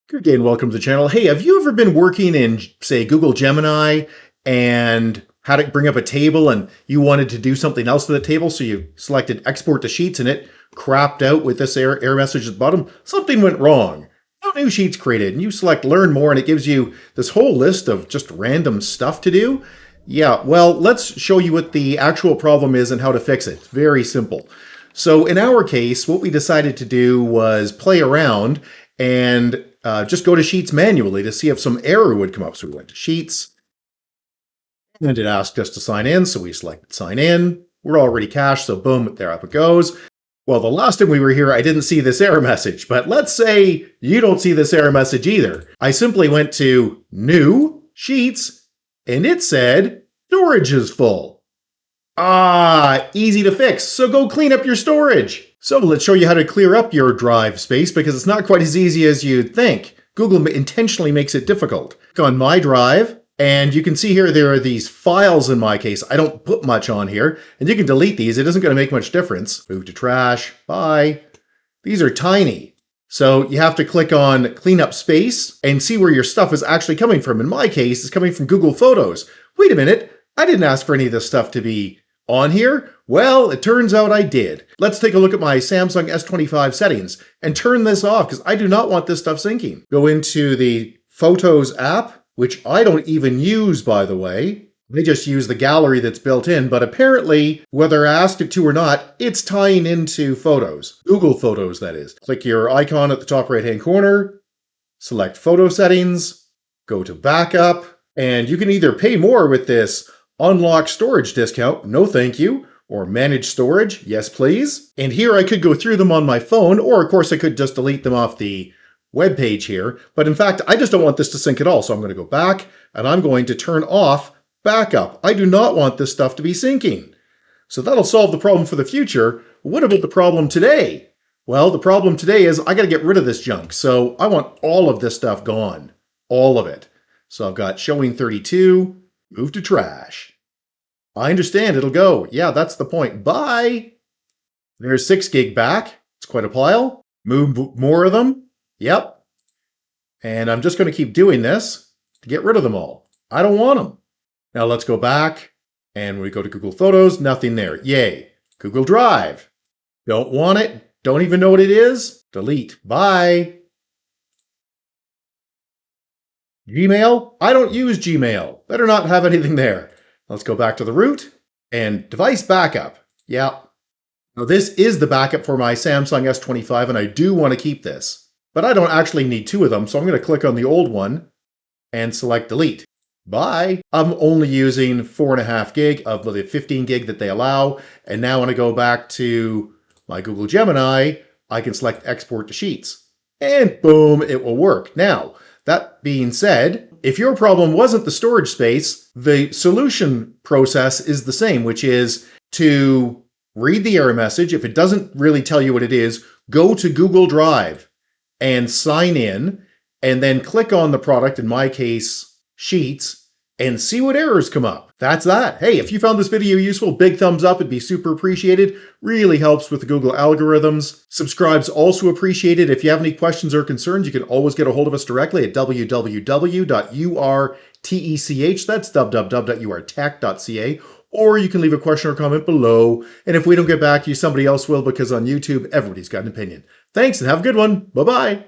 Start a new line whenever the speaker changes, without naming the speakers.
Good day and welcome to the channel. Hey, have you ever been working in, say, Google Gemini and had it bring up a table and you wanted to do something else to the table, so you selected export to sheets and it crapped out with this error message at the bottom? Something went wrong. No new sheets created, and you select learn more and it gives you this whole list of just random stuff to do. Yeah, well, let's show you what the actual problem is and how to fix it. It's very simple. So in our case, what we decided to do was play around and just go to Sheets manually to see if some error would come up. So we went to Sheets, and it asked us to sign in, so we selected Sign In. We're already cached, so boom, there up it goes. Well, the last time we were here, I didn't see this error message, but let's say you don't see this error message either. I simply went to New, Sheets, and it said, storage is full. Ah, easy to fix, so go clean up your storage. So let's show you how to clear up your drive space, because it's not quite as easy as you'd think. Google intentionally makes it difficult. Click on My Drive, and you can see here there are these files in my case. I don't put much on here, and you can delete these. It isn't going to make much difference. Move to Trash, bye. These are tiny. So you have to click on Clean Up Space and see where your stuff is actually coming from. In my case, it's coming from Google Photos. Wait a minute, I didn't ask for any of this stuff to be on here? Well, it turns out I did. Let's take a look at my Samsung S25 settings and turn this off because I do not want this stuff syncing. Go into the Photos app, which I don't even use, by the way. I just use the gallery that's built in, but apparently, whether I asked it to or not, it's tying into Photos. Google Photos, that is. Click your icon at the top right-hand corner, select Photo Settings, go to Backup, and you can either pay more with this Unlock storage discount, no thank you, or manage storage, yes please. And here I could go through them on my phone, or of course I could just delete them off the web page here. But in fact, I just don't want this to sync at all. So I'm going to go back and I'm going to turn off backup. I do not want this stuff to be syncing. So that'll solve the problem for the future. What about the problem today? Well, the problem today is I got to get rid of this junk. So I want all of this stuff gone, all of it. So I've got showing 32. Move to trash. I understand, it'll go. Yeah, that's the point. Bye. There's 6 gig back. It's quite a pile. Move more of them. Yep. And I'm just going to keep doing this to get rid of them all. I don't want them. Now let's go back and we go to Google Photos. Nothing there. Yay. Google Drive. Don't want it. Don't even know what it is. Delete. Bye. Gmail? I don't use Gmail. Better not have anything there. Let's go back to the root and device backup. Yeah. Now this is the backup for my Samsung S25 and I do want to keep this. But I don't actually need 2 of them, so I'm going to click on the old one and select delete. Bye. I'm only using 4.5 gig of the 15 gig that they allow. And now when I go back to my Google Gemini, I can select export to sheets. And boom, it will work. Now, that being said, if your problem wasn't the storage space, the solution process is the same, which is to read the error message. If it doesn't really tell you what it is, go to Google Drive and sign in, and then click on the product, in my case, Sheets, and see what errors come up. That's that. Hey, if you found this video useful, big thumbs up. It'd be super appreciated. Really helps with the Google algorithms. Subscribe's also appreciated. If you have any questions or concerns, you can always get a hold of us directly at www.URTechDotCa. That's www.URTech.ca. Or you can leave a question or comment below. And if we don't get back to you, somebody else will, because on YouTube, everybody's got an opinion. Thanks and have a good one. Bye-bye.